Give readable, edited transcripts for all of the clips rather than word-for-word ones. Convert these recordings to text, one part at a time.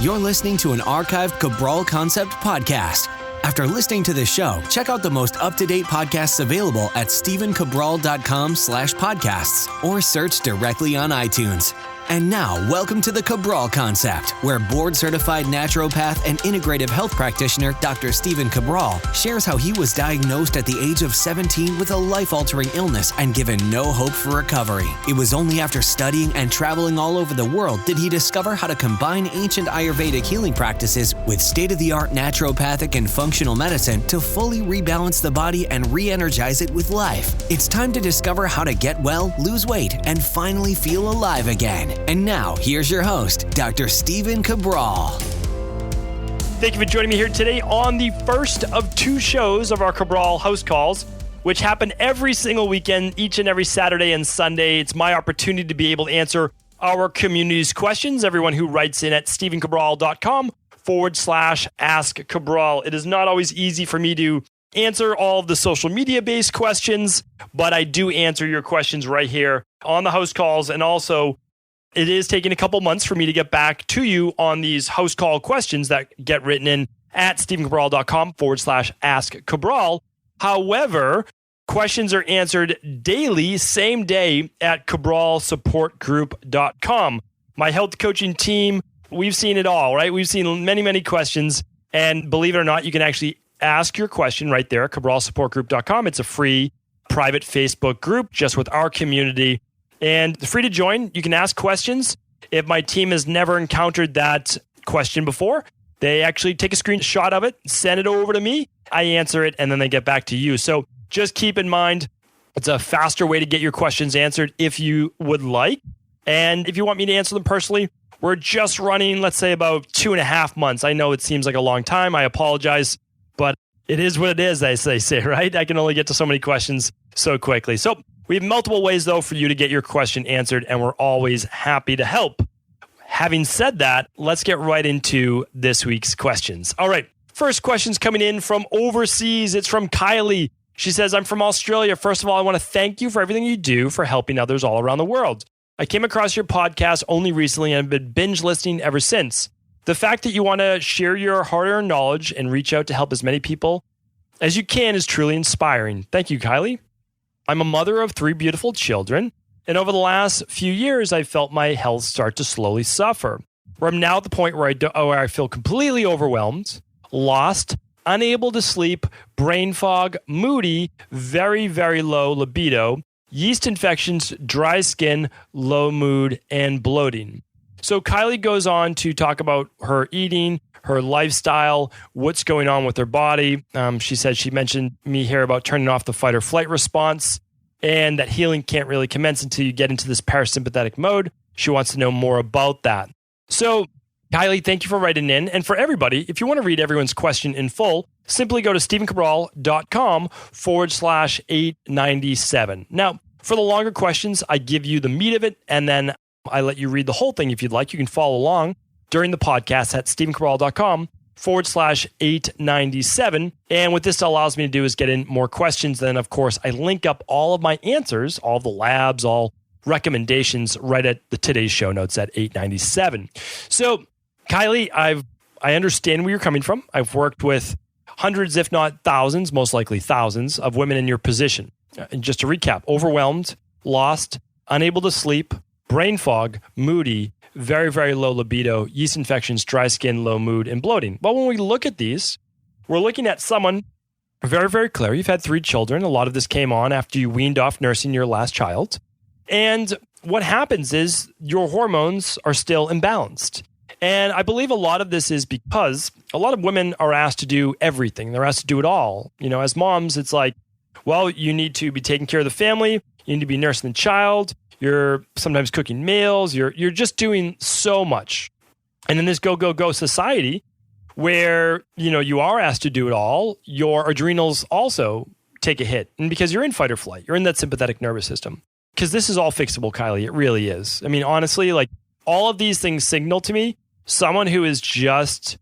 You're listening to an archived Cabral Concept podcast. After listening to this show, check out the most up-to-date podcasts available at stephencabral.com/podcasts or search directly on iTunes. And now, welcome to the Cabral Concept, where board-certified naturopath and integrative health practitioner Dr. Stephen Cabral shares how he was diagnosed at the age of 17 with a life-altering illness and given no hope for recovery. It was only after studying and traveling all over the world did he discover how to combine ancient Ayurvedic healing practices with state-of-the-art naturopathic and functional medicine to fully rebalance the body and re-energize it with life. It's time to discover how to get well, lose weight, and finally feel alive again. And now, here's your host, Dr. Stephen Cabral. Thank you for joining me here today on the first of two shows of our Cabral HouseCalls, which happen every single weekend, each and every Saturday and Sunday. It's my opportunity to be able to answer our community's questions. Everyone who writes in at stephencabral.com/ask Cabral. It is not always easy for me to answer all of the social media-based questions, but I do answer your questions right here on the HouseCalls, and also it is taking a couple months for me to get back to you on these house call questions that get written in at stephencabral.com/ask Cabral. However, questions are answered daily, same day at cabralsupportgroup.com. My health coaching team, we've seen it all, right? We've seen many, many questions. And believe it or not, you can actually ask your question right there at cabralsupportgroup.com. It's a free private Facebook group just with our community. And free to join. You can ask questions. If my team has never encountered that question before, they actually take a screenshot of it, send it over to me, I answer it, and then they get back to you. So just keep in mind, it's a faster way to get your questions answered if you would like. And if you want me to answer them personally, we're just running, let's say, about 2.5 months. I know it seems like a long time. I apologize, but it is what it is, as they say, right? I can only get to so many questions so quickly. So we have multiple ways, though, for you to get your question answered, and we're always happy to help. Having said that, let's get right into this week's questions. All right, first question's coming in from overseas. It's from Kylie. She says, I'm from Australia. First of all, I want to thank you for everything you do for helping others all around the world. I came across your podcast only recently and have been binge listening ever since. The fact that you want to share your hard-earned knowledge and reach out to help as many people as you can is truly inspiring. Thank you, Kylie. I'm a mother of 3 beautiful children, and over the last few years, I felt my health start to slowly suffer, where I'm now at the point where I feel completely overwhelmed, lost, unable to sleep, brain fog, moody, very, very low libido, yeast infections, dry skin, low mood, and bloating. So Kylie goes on to talk about her eating, her lifestyle, what's going on with her body. She said she mentioned me here about turning off the fight or flight response and that healing can't really commence until you get into this parasympathetic mode. She wants to know more about that. So Kylie, thank you for writing in. And for everybody, if you want to read everyone's question in full, simply go to stephencabral.com/897. Now, for the longer questions, I give you the meat of it, and then I let you read the whole thing if you'd like. You can follow along during the podcast at stephencabral.com/897. And what this allows me to do is get in more questions. Then, of course, I link up all of my answers, all the labs, all recommendations right at the today's show notes at 897. So, Kylie, I understand where you're coming from. I've worked with hundreds, if not thousands, most likely thousands of women in your position. And just to recap, overwhelmed, lost, unable to sleep, brain fog, moody, very, very low libido, yeast infections, dry skin, low mood, and bloating. Well, when we look at these, we're looking at someone very, very clear. You've had 3 children. A lot of this came on after you weaned off nursing your last child. And what happens is your hormones are still imbalanced. And I believe a lot of this is because a lot of women are asked to do everything. They're asked to do it all. You know, as moms, it's like, well, you need to be taking care of the family. You need to be nursing the child. You're sometimes cooking meals. You're just doing so much. And in this go, go, go society where, you know, you are asked to do it all, your adrenals also take a hit. And because you're in fight or flight, you're in that sympathetic nervous system. Because this is all fixable, Kylie. It really is. I mean, honestly, like all of these things signal to me someone who is just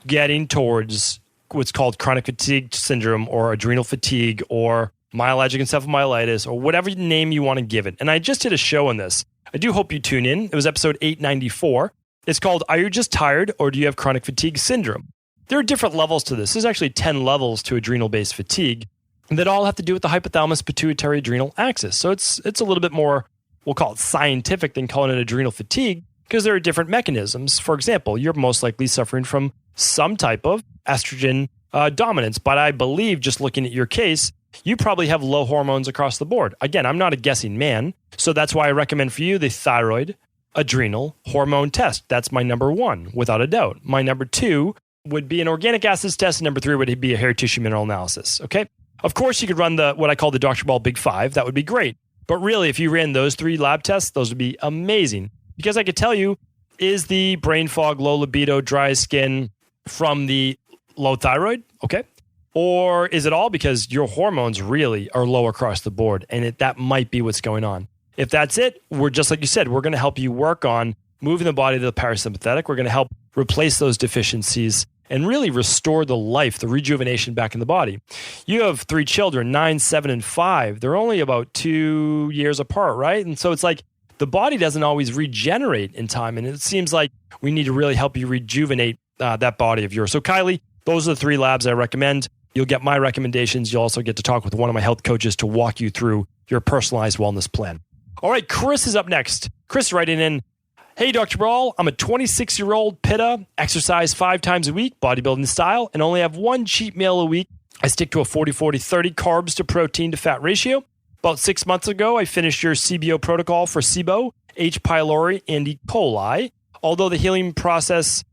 getting towards what's called chronic fatigue syndrome or adrenal fatigue or myalgic encephalomyelitis or whatever name you want to give it. And I just did a show on this. I do hope you tune in. It was episode 894. It's called, are you just tired or do you have chronic fatigue syndrome? There are different levels to this. There's actually 10 levels to adrenal-based fatigue that all have to do with the hypothalamus pituitary adrenal axis. So it's a little bit more, we'll call it scientific than calling it adrenal fatigue because there are different mechanisms. For example, you're most likely suffering from some type of estrogen dominance. But I believe, just looking at your case, you probably have low hormones across the board. Again, I'm not a guessing man. So that's why I recommend for you the thyroid adrenal hormone test. That's my number one, without a doubt. My number two would be an organic acids test. Number three would be a hair tissue mineral analysis. Okay. Of course, you could run what I call the Dr. Ball Big Five. That would be great. But really, if you ran those three lab tests, those would be amazing. Because I could tell you, is the brain fog, low libido, dry skin from the low thyroid? Okay. Or is it all because your hormones really are low across the board? And that might be what's going on. If that's it, we're just like you said, we're going to help you work on moving the body to the parasympathetic. We're going to help replace those deficiencies and really restore the life, the rejuvenation back in the body. You have 3 children, 9, 7, and 5. They're only about 2 years apart, right? And so it's like the body doesn't always regenerate in time. And it seems like we need to really help you rejuvenate that body of yours. So Kylie, those are the 3 labs I recommend. You'll get my recommendations. You'll also get to talk with one of my health coaches to walk you through your personalized wellness plan. All right, Chris is up next. Chris writing in, hey, Dr. Brawl, I'm a 26-year-old pitta, exercise 5 times a week, bodybuilding style, and only have 1 cheat meal a week. I stick to a 40-40-30 carbs to protein to fat ratio. About 6 months ago, I finished your CBO protocol for SIBO, H. pylori, and E. coli. Although the healing process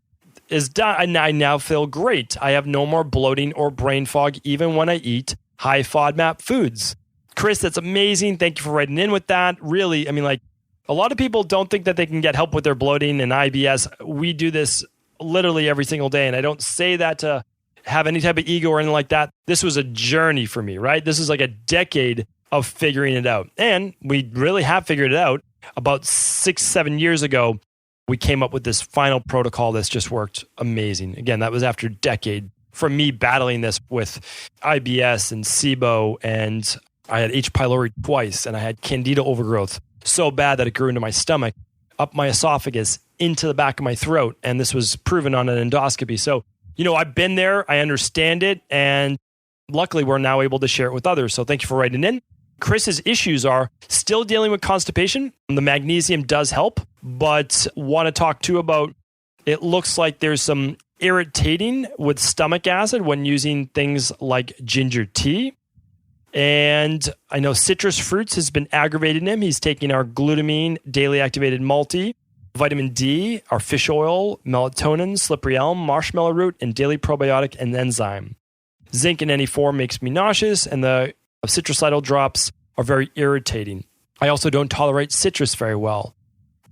is done, and I now feel great. I have no more bloating or brain fog, even when I eat high FODMAP foods. Chris, that's amazing. Thank you for writing in with that. Really, I mean, like, a lot of people don't think that they can get help with their bloating and IBS. We do this literally every single day. And I don't say that to have any type of ego or anything like that. This was a journey for me, right? This is like a decade of figuring it out. And we really have figured it out. About 6-7 years ago, we came up with this final protocol that's just worked amazing. Again, that was after a decade from me battling this with IBS and SIBO, and I had H. pylori twice, and I had candida overgrowth so bad that it grew into my stomach, up my esophagus, into the back of my throat. And this was proven on an endoscopy. So, I've been there, I understand it, and luckily we're now able to share it with others. So thank you for writing in. Chris's issues are still dealing with constipation. The magnesium does help, but want to talk too about, it looks like there's some irritating with stomach acid when using things like ginger tea. And I know citrus fruits has been aggravating him. He's taking our glutamine, daily activated multi, vitamin D, our fish oil, melatonin, slippery elm, marshmallow root, and daily probiotic and enzyme. Zinc in any form makes me nauseous, and the citrucidal drops are very irritating. I also don't tolerate citrus very well.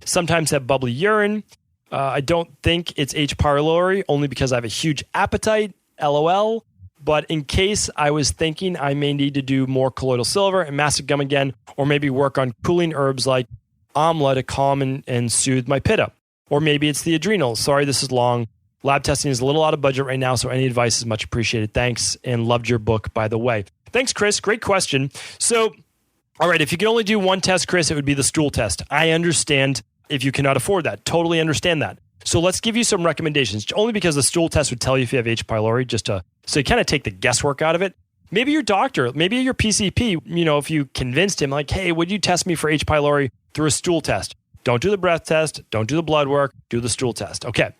Sometimes have bubbly urine. I don't think it's H. pylori, only because I have a huge appetite, LOL. But in case I was thinking I may need to do more colloidal silver and massive gum again, or maybe work on cooling herbs like amla to calm and soothe my pitta. Or maybe it's the adrenals. Sorry, this is long. Lab testing is a little out of budget right now, so any advice is much appreciated. Thanks, and loved your book, by the way. Thanks, Chris. Great question. So, all right, if you can only do 1 test, Chris, it would be the stool test. I understand if you cannot afford that. Totally understand that. So let's give you some recommendations, only because the stool test would tell you if you have H. pylori, so you kind of take the guesswork out of it. Maybe your doctor, maybe your PCP, if you convinced him, like, hey, would you test me for H. pylori through a stool test? Don't do the breath test. Don't do the blood work. Do the stool test. Okay.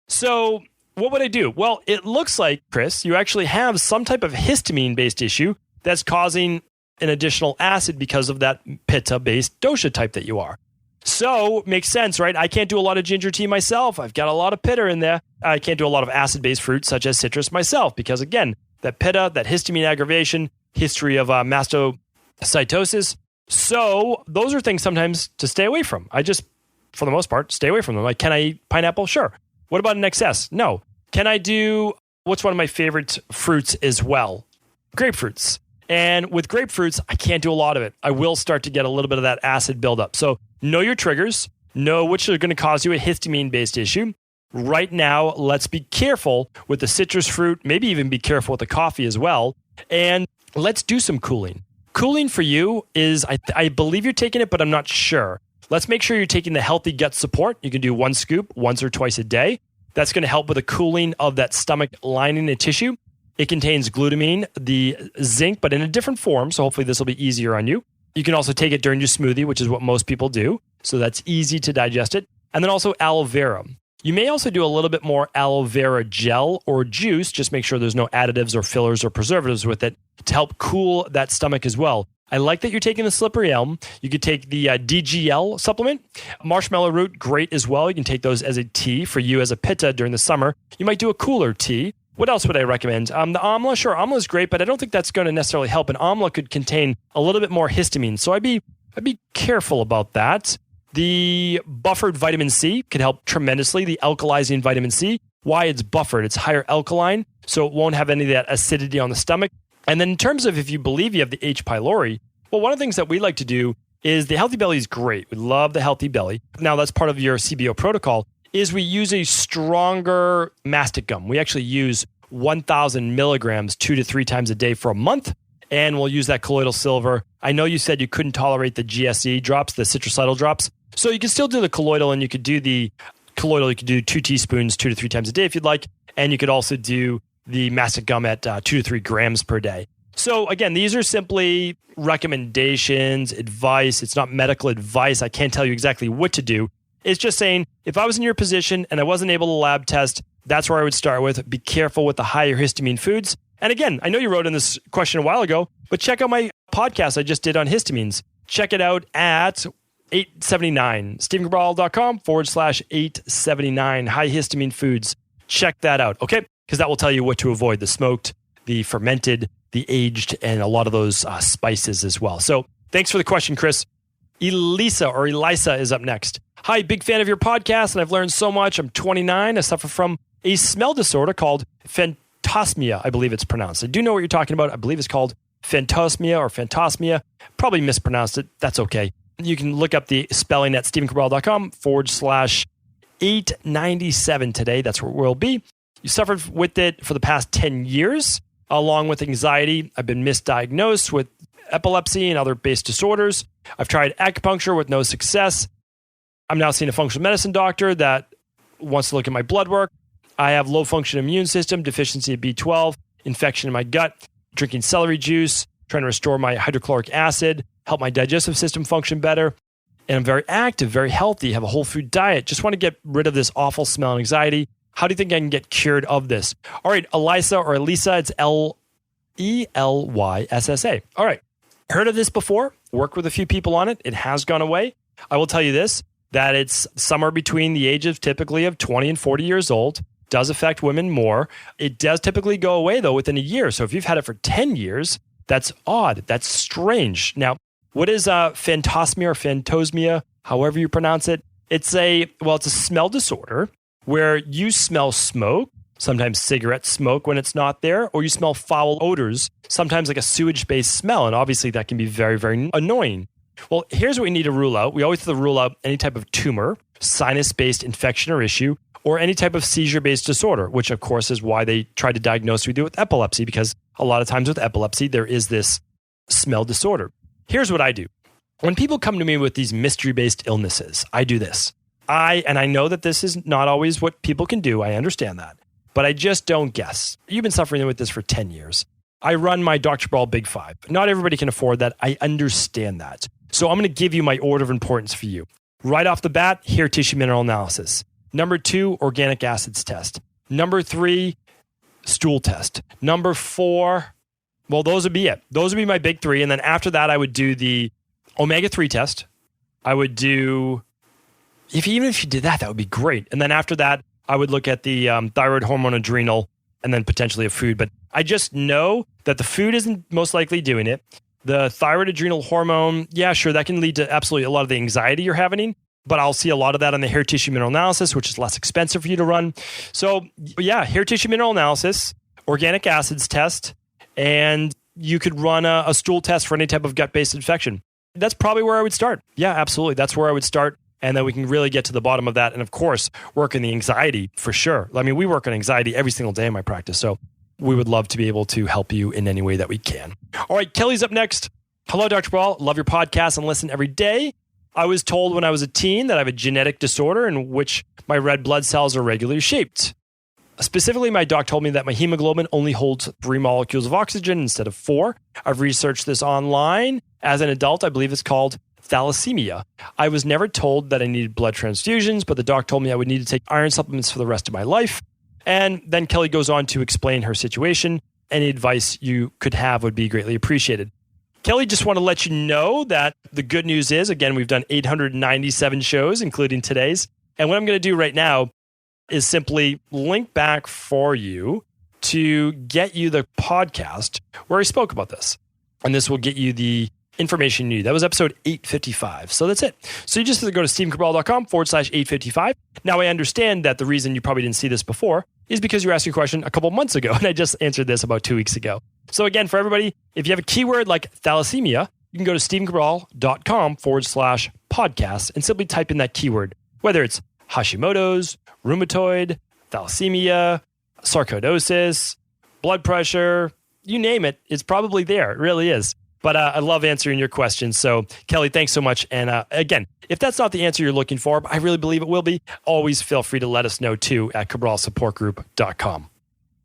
So what would I do? Well, it looks like, Chris, you actually have some type of histamine-based issue that's causing an additional acid because of that pitta-based dosha type that you are. So makes sense, right? I can't do a lot of ginger tea myself. I've got a lot of pitta in there. I can't do a lot of acid-based fruits such as citrus myself because, again, that pitta, that histamine aggravation, history of mastocytosis. So those are things sometimes to stay away from. I just, for the most part, stay away from them. Like, can I eat pineapple? Sure. What about an excess? No. Can I do, what's one of my favorite fruits as well? Grapefruits. And with grapefruits, I can't do a lot of it. I will start to get a little bit of that acid buildup. So know your triggers, know which are going to cause you a histamine-based issue. Right now, let's be careful with the citrus fruit, maybe even be careful with the coffee as well. And let's do some cooling. Cooling for you is, I believe you're taking it, but I'm not sure. let's make sure you're taking the healthy gut support. You can do 1 scoop once or twice a day. That's going to help with the cooling of that stomach lining and tissue. It contains glutamine, the zinc, but in a different form. So hopefully this will be easier on you. You can also take it during your smoothie, which is what most people do. So that's easy to digest it. And then also aloe vera. You may also do a little bit more aloe vera gel or juice. Just make sure there's no additives or fillers or preservatives with it to help cool that stomach as well. I like that you're taking the slippery elm. You could take the DGL supplement. Marshmallow root, great as well. You can take those as a tea for you as a pitta during the summer. You might do a cooler tea. What else would I recommend? The amla, sure, amla is great, but I don't think that's going to necessarily help. An amla could contain a little bit more histamine, so I'd be careful about that. The buffered vitamin C can help tremendously, the alkalizing vitamin C. Why? It's buffered. It's higher alkaline, so it won't have any of that acidity on the stomach. And then in terms of if you believe you have the H. pylori, well, one of the things that we like to do is the Healthy Belly is great. We love the Healthy Belly. Now, that's part of your CBO protocol, is we use a stronger mastic gum. We actually use 1,000 milligrams 2 to 3 times a day for a month, and we'll use that colloidal silver. I know you said you couldn't tolerate the GSE drops, the citracidal drops. So you can still do the colloidal, and you could do the colloidal. You could do 2 teaspoons 2 to 3 times a day if you'd like. And you could also do the mastic gum at 2 to 3 grams per day. So again, these are simply recommendations, advice. It's not medical advice. I can't tell you exactly what to do. It's just saying, if I was in your position and I wasn't able to lab test, that's where I would start with. Be careful with the higher histamine foods. And again, I know you wrote in this question a while ago, but check out my podcast I just did on histamines. Check it out at 879, stephencabral.com/879, high histamine foods. Check that out, okay? Because that will tell you what to avoid, the smoked, the fermented, the aged, and a lot of those spices as well. So thanks for the question, Chris. Elisa is up next. Hi, big fan of your podcast, and I've learned so much. I'm 29. I suffer from a smell disorder called Phantosmia, I believe it's pronounced. I do know what you're talking about. I believe it's called Phantosmia or Phantosmia. Probably mispronounced it. That's okay. You can look up the spelling at stephencabral.com/897 today. That's where we'll be. You suffered with it for the past 10 years, along with anxiety. I've been misdiagnosed with epilepsy and other base disorders. I've tried acupuncture with no success. I'm now seeing a functional medicine doctor that wants to look at my blood work. I have low function immune system, deficiency of B12, infection in my gut, drinking celery juice, trying to restore my hydrochloric acid, help my digestive system function better. And I'm very active, very healthy, have a whole food diet. Just want to get rid of this awful smell and anxiety. How do you think I can get cured of this? All right, Elisa or Elisa, it's L-E-L-Y-S-S-A. All right, heard of this before? Worked with a few people on it. It has gone away. I will tell you this, that it's somewhere between the age of typically of 20 and 40 years old. Does affect women more. It does typically go away, though, within a year. So if you've had it for 10 years, that's odd. That's strange. Now, what is Phantosmia or Phantosmia, however you pronounce it? It's a smell disorder where you smell smoke, sometimes cigarette smoke when it's not there, or you smell foul odors, sometimes like a sewage-based smell. And obviously that can be very, very annoying. Well, here's what we need to rule out. We always have to rule out any type of tumor, sinus-based infection or issue, or any type of seizure-based disorder, which of course is why they try to diagnose you with epilepsy, because a lot of times with epilepsy, there is this smell disorder. Here's what I do. When people come to me with these mystery-based illnesses, I do this. I know that this is not always what people can do. I understand that. But I just don't guess. You've been suffering with this for 10 years. I run my Dr. Brawl Big Five. Not everybody can afford that. I understand that. So I'm going to give you my order of importance for you. Right off the bat, hair tissue mineral analysis. Number 2, organic acids test. Number 3, stool test. Number 4, well, those would be it. Those would be my big 3. And then after that, I would do the omega-3 test. I would do, even if you did that, that would be great. And then after that, I would look at the thyroid hormone, adrenal, and then potentially a food. But I just know that the food isn't most likely doing it. The thyroid adrenal hormone, yeah, sure, that can lead to absolutely a lot of the anxiety you're having. But I'll see a lot of that on the hair tissue mineral analysis, which is less expensive for you to run. So yeah, hair tissue mineral analysis, organic acids test, and you could run a stool test for any type of gut-based infection. That's probably where I would start. Yeah, absolutely. That's where I would start. And then we can really get to the bottom of that. And of course, work on the anxiety for sure. I mean, we work on anxiety every single day in my practice. So we would love to be able to help you in any way that we can. All right, Kelly's up next. Hello, Dr. Brawl. Love your podcast and listen every day. I was told when I was a teen that I have a genetic disorder in which my red blood cells are regularly shaped. Specifically, my doc told me that my hemoglobin only holds 3 molecules of oxygen instead of 4. I've researched this online. As an adult, I believe it's called Thalessemia. I was never told that I needed blood transfusions, but the doc told me I would need to take iron supplements for the rest of my life. And then Kelly goes on to explain her situation. Any advice you could have would be greatly appreciated. Kelly, just want to let you know that the good news is, again, we've done 897 shows, including today's. And what I'm going to do right now is simply link back for you to get you the podcast where I spoke about this. And this will get you the information you need. That was episode 855. So that's it. So you just have to go to stephencabral.com/855. Now I understand that the reason you probably didn't see this before is because you asked your question a couple months ago. And I just answered this about 2 weeks ago. So again, for everybody, if you have a keyword like thalassemia, you can go to stephencabral.com/podcast and simply type in that keyword, whether it's Hashimoto's, rheumatoid, thalassemia, sarcoidosis, blood pressure, you name it, it's probably there. It really is. But I love answering your questions. So Kelly, thanks so much. And again, if that's not the answer you're looking for, but I really believe it will be, always feel free to let us know too at cabralsupportgroup.com.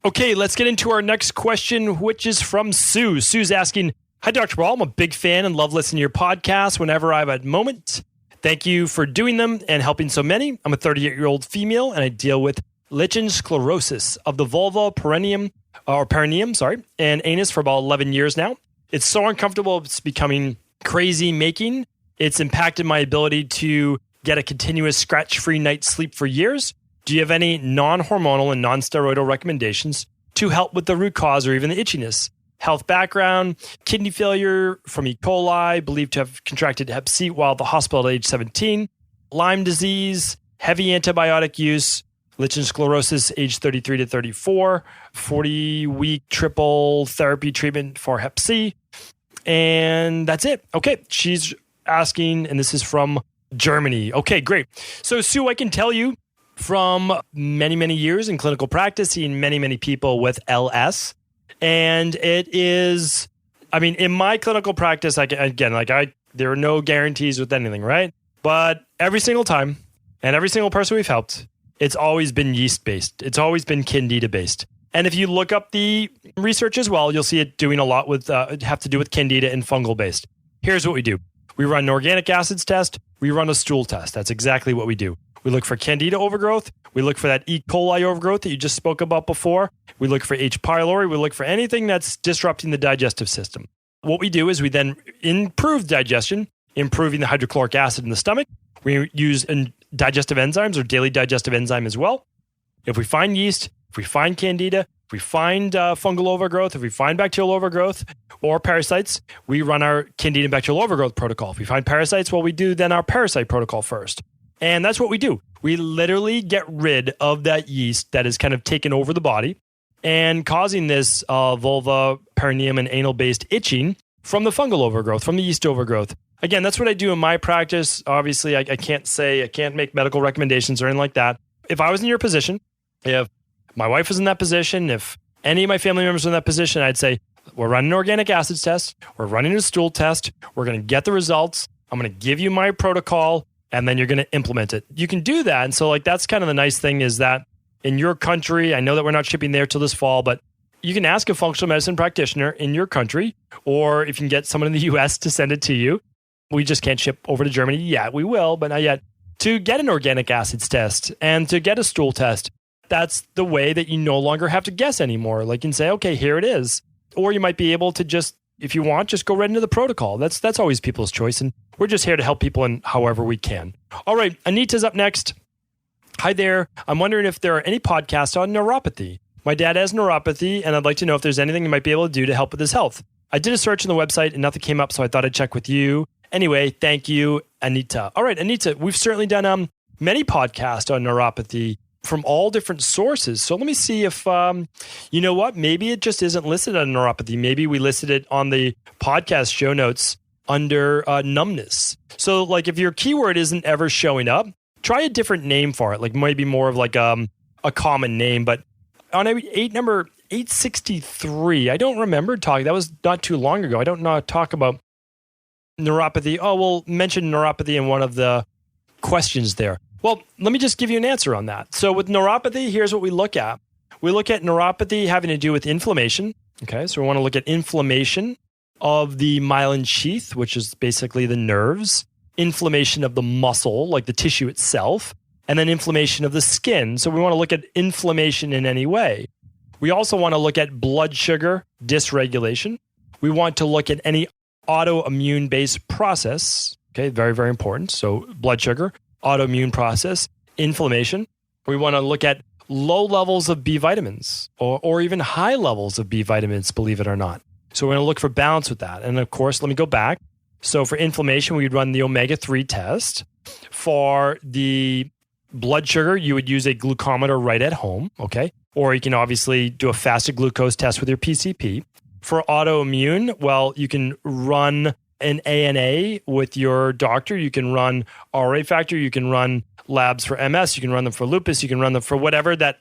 Okay, let's get into our next question, which is from Sue. Sue's asking, hi, Dr. Cabral. I'm a big fan and love listening to your podcast whenever I have a moment. Thank you for doing them and helping so many. I'm a 38-year-old female and I deal with Lichen sclerosus of the vulva, perineum, and anus for about 11 years now. It's so uncomfortable. It's becoming crazy making. It's impacted my ability to get a continuous scratch-free night's sleep for years. Do you have any non-hormonal and non-steroidal recommendations to help with the root cause or even the itchiness? Health background, kidney failure from E. coli, believed to have contracted hep C while at the hospital at age 17, Lyme disease, heavy antibiotic use, Lichen sclerosus, age 33 to 34, 40-week triple therapy treatment for hep C. And that's it. Okay, she's asking, and this is from Germany. Okay, great. So Sue, I can tell you from many, many years in clinical practice, seeing many, many people with LS. And it is, I mean, in my clinical practice, there are no guarantees with anything, right? But every single time and every single person we've helped, it's always been yeast-based. It's always been candida-based. And if you look up the research as well, you'll see it doing a lot with, have to do with candida and fungal-based. Here's what we do. We run an organic acids test. We run a stool test. That's exactly what we do. We look for candida overgrowth. We look for that E. coli overgrowth that you just spoke about before. We look for H. pylori. We look for anything that's disrupting the digestive system. What we do is we then improve digestion, improving the hydrochloric acid in the stomach. We use digestive enzymes or daily digestive enzyme as well. If we find yeast, if we find candida, if we find fungal overgrowth, if we find bacterial overgrowth or parasites, we run our candida and bacterial overgrowth protocol. If we find parasites, well, we do then our parasite protocol first. And that's what we do. We literally get rid of that yeast that has kind of taken over the body and causing this vulva, perineum, and anal-based itching from the fungal overgrowth, from the yeast overgrowth. Again, that's what I do in my practice. Obviously, I can't make medical recommendations or anything like that. If I was in your position, if my wife was in that position, if any of my family members were in that position, I'd say, we're running an organic acids test. We're running a stool test. We're going to get the results. I'm going to give you my protocol, and then you're going to implement it. You can do that. And so that's kind of the nice thing is that in your country, I know that we're not shipping there till this fall, but you can ask a functional medicine practitioner in your country, or if you can get someone in the US to send it to you. We just can't ship over to Germany yet. We will, but not yet. To get an organic acids test and to get a stool test, that's the way that you no longer have to guess anymore. Like you can say, okay, here it is. Or you might be able to just, if you want, just go right into the protocol. That's always people's choice. And we're just here to help people in however we can. All right, Anita's up next. Hi there. I'm wondering if there are any podcasts on neuropathy. My dad has neuropathy, and I'd like to know if there's anything you might be able to do to help with his health. I did a search on the website and nothing came up, so I thought I'd check with you. Anyway, thank you, Anita. All right, Anita, we've certainly done many podcasts on neuropathy from all different sources. So let me see if, you know what, maybe it just isn't listed on neuropathy. Maybe we listed it on the podcast show notes under numbness. So like if your keyword isn't ever showing up, try a different name for it. Like maybe more of like a common name. But on number 863, I don't remember talking. That was not too long ago. I don't know talk about neuropathy. Oh, we'll mention neuropathy in one of the questions there. Well, let me just give you an answer on that. So with neuropathy, here's what we look at. We look at neuropathy having to do with inflammation. Okay, so we want to look at inflammation of the myelin sheath, which is basically the nerves, inflammation of the muscle, like the tissue itself, and then inflammation of the skin. So we want to look at inflammation in any way. We also want to look at blood sugar dysregulation. We want to look at any autoimmune-based process. Okay, very, very important. So blood sugar, autoimmune process, inflammation. We want to look at low levels of B vitamins or even high levels of B vitamins, believe it or not. So we're going to look for balance with that. And of course, let me go back. So for inflammation, we'd run the omega-3 test. For the blood sugar, you would use a glucometer right at home, okay? Or you can obviously do a fasted glucose test with your PCP. For autoimmune, well, you can run an ANA with your doctor. You can run RA factor. You can run labs for MS. You can run them for lupus. You can run them for whatever that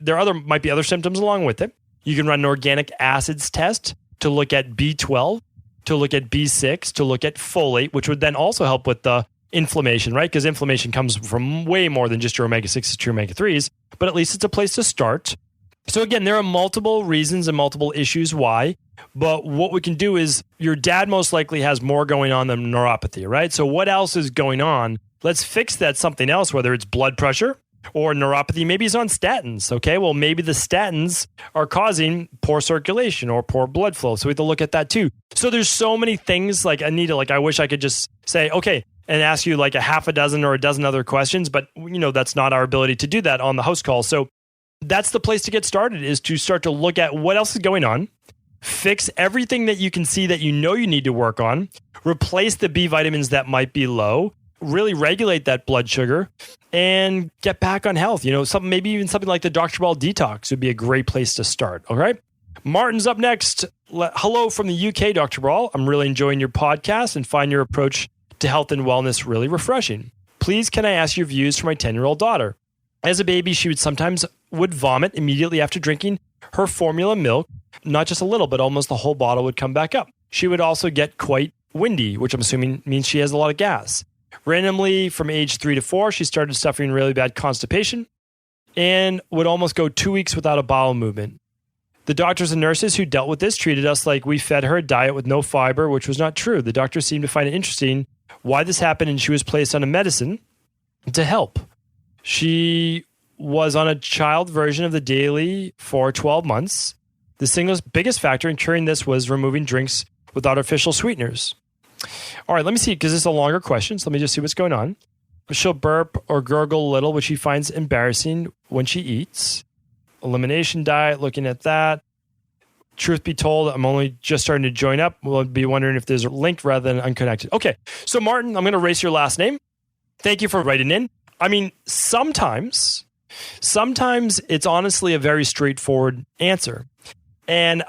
might be other symptoms along with it. You can run an organic acids test to look at B12, to look at B6, to look at folate, which would then also help with the inflammation, right? Because inflammation comes from way more than just your omega-6s to your omega-3s, but at least it's a place to start. So again, there are multiple reasons and multiple issues why, but what we can do is your dad most likely has more going on than neuropathy, right? So what else is going on? Let's fix that something else, whether it's blood pressure or neuropathy. Maybe he's on statins, okay? Well, maybe the statins are causing poor circulation or poor blood flow. So we have to look at that too. So there's so many things like Anita, like I wish I could just say, okay, and ask you like a half a dozen or a dozen other questions, but that's not our ability to do that on the house call. So that's the place to get started, is to start to look at what else is going on, fix everything that you can see that you need to work on, replace the B vitamins that might be low, really regulate that blood sugar, and get back on health. Maybe even something like the Dr. Ball detox would be a great place to start. All right. Martin's up next. Hello from the UK, Dr. Ball. I'm really enjoying your podcast and find your approach to health and wellness really refreshing. Please, can I ask your views for my 10-year-old daughter? As a baby, she would vomit immediately after drinking her formula milk. Not just a little, but almost the whole bottle would come back up. She would also get quite windy, which I'm assuming means she has a lot of gas. Randomly, from age 3 to 4, she started suffering really bad constipation and would almost go 2 weeks without a bowel movement. The doctors and nurses who dealt with this treated us like we fed her a diet with no fiber, which was not true. The doctors seemed to find it interesting why this happened, and she was placed on a medicine to help. She was on a child version of the daily for 12 months. The single biggest factor in curing this was removing drinks with artificial sweeteners. All right, let me see, because this is a longer question, so let me just see what's going on. She'll burp or gurgle a little, which she finds embarrassing when she eats. Elimination diet, looking at that. Truth be told, I'm only just starting to join up. We'll be wondering if there's a link rather than unconnected. Okay, so Martin, I'm going to erase your last name. Thank you for writing in. I mean, sometimes it's honestly a very straightforward answer. And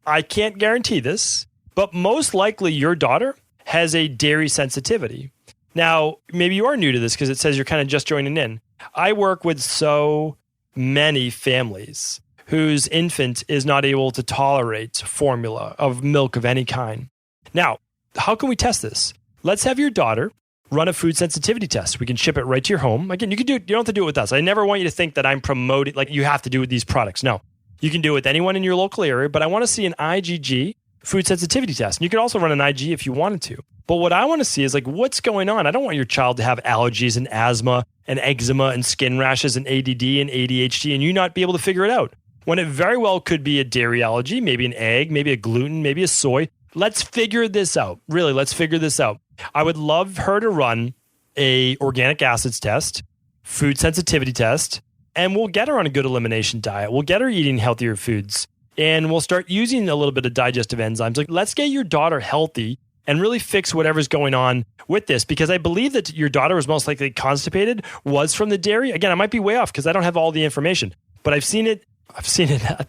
I can't guarantee this, but most likely your daughter has a dairy sensitivity. Now, maybe you are new to this because it says you're kind of just joining in. I work with so many families whose infant is not able to tolerate formula of milk of any kind. Now, how can we test this? Let's have your daughter run a food sensitivity test. We can ship it right to your home. Again, you don't have to do it with us. I never want you to think that I'm promoting, like you have to do it with these products. No, you can do it with anyone in your local area, but I want to see an IgG food sensitivity test. And you could also run an IG if you wanted to. But what I want to see is like, what's going on? I don't want your child to have allergies and asthma and eczema and skin rashes and ADD and ADHD and you not be able to figure it out. When it very well could be a dairy allergy, maybe an egg, maybe a gluten, maybe a soy. Let's figure this out. Really, let's figure this out. I would love her to run a organic acids test, food sensitivity test, and we'll get her on a good elimination diet. We'll get her eating healthier foods, and we'll start using a little bit of digestive enzymes. Like, let's get your daughter healthy and really fix whatever's going on with this, because I believe that your daughter was most likely constipated, was from the dairy. Again, I might be way off because I don't have all the information, but I've seen it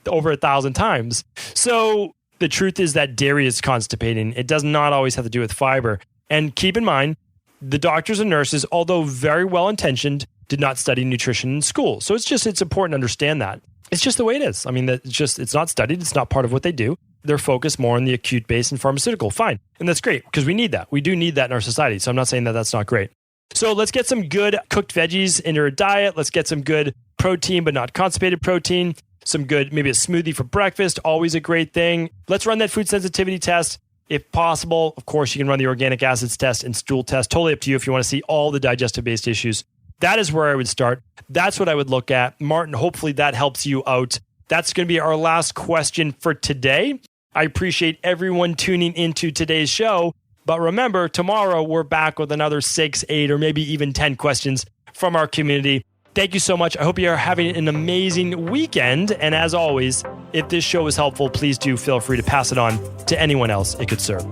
over 1,000 times. So the truth is that dairy is constipating. It does not always have to do with fiber. And keep in mind, the doctors and nurses, although very well-intentioned, did not study nutrition in school. So it's important to understand that. It's just the way it is. I mean, it's not studied. It's not part of what they do. they're focused more on the acute base and pharmaceutical. Fine. And that's great because we need that. We do need that in our society. So I'm not saying that that's not great. So let's get some good cooked veggies in your diet. Let's get some good protein, but not constipated protein. Some good, maybe a smoothie for breakfast, always a great thing. Let's run that food sensitivity test. If possible, of course, you can run the organic acids test and stool test. Totally up to you if you want to see all the digestive-based issues. That is where I would start. That's what I would look at. Martin, hopefully that helps you out. That's going to be our last question for today. I appreciate everyone tuning into today's show. But remember, tomorrow we're back with another 6, 8, or maybe even 10 questions from our community. Thank you so much. I hope you are having an amazing weekend. And as always, if this show was helpful, please do feel free to pass it on to anyone else it could serve.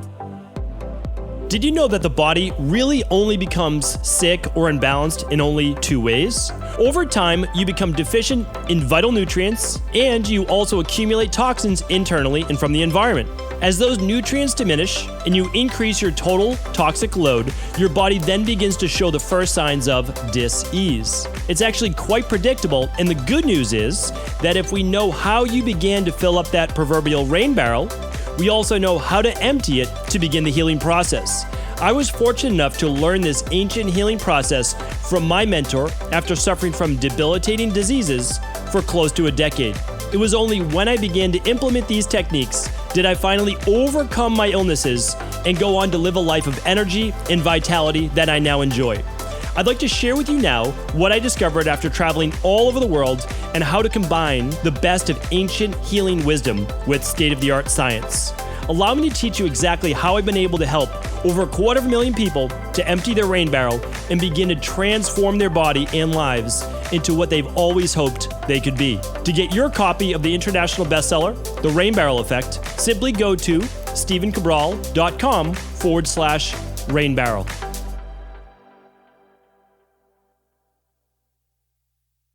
Did you know that the body really only becomes sick or imbalanced in only 2 ways? Over time, you become deficient in vital nutrients, and you also accumulate toxins internally and from the environment. As those nutrients diminish and you increase your total toxic load, your body then begins to show the first signs of dis-ease. It's actually quite predictable, and the good news is that if we know how you began to fill up that proverbial rain barrel, we also know how to empty it to begin the healing process. I was fortunate enough to learn this ancient healing process from my mentor after suffering from debilitating diseases for close to a decade. It was only when I began to implement these techniques did I finally overcome my illnesses and go on to live a life of energy and vitality that I now enjoy. I'd like to share with you now what I discovered after traveling all over the world and how to combine the best of ancient healing wisdom with state-of-the-art science. Allow me to teach you exactly how I've been able to help over 250,000 people to empty their rain barrel and begin to transform their body and lives into what they've always hoped they could be. To get your copy of the international bestseller, The Rain Barrel Effect, simply go to stephencabral.com/rainbarrel.